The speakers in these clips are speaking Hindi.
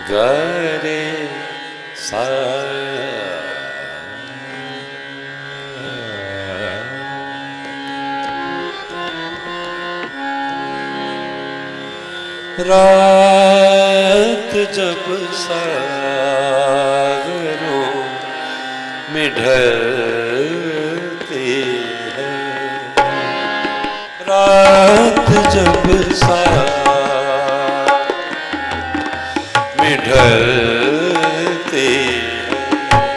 गरे सा रात जब सागरों में ढलती है, रात जब में ढलते हैं,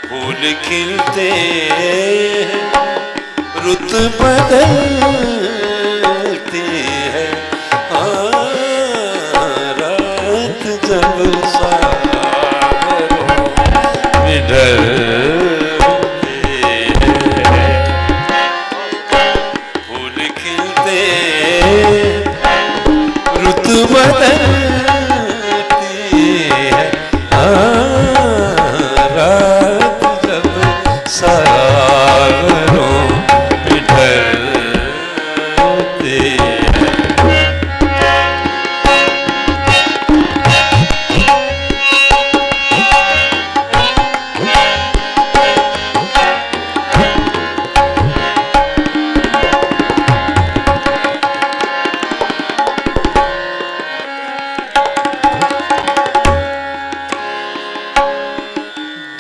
फूल खिलते हैं, रुत बदलती है, रात जब सागरों में ढलते हैं, फूल खिलते रुत बदलती है, रात जब सागरों में ढलती है।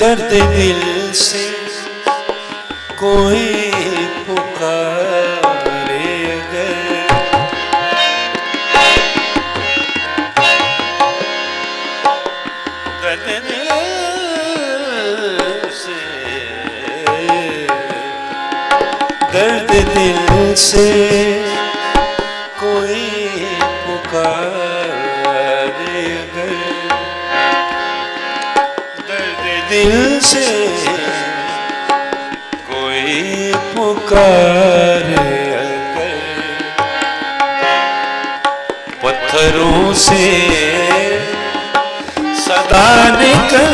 दर्द दिल से कोई पुकारे अगर, दर्द दिल से, दर्द दिल से कोई पुकारे अगर, दिल से कोई पुकारे अगर, पत्थरों से सदा निकल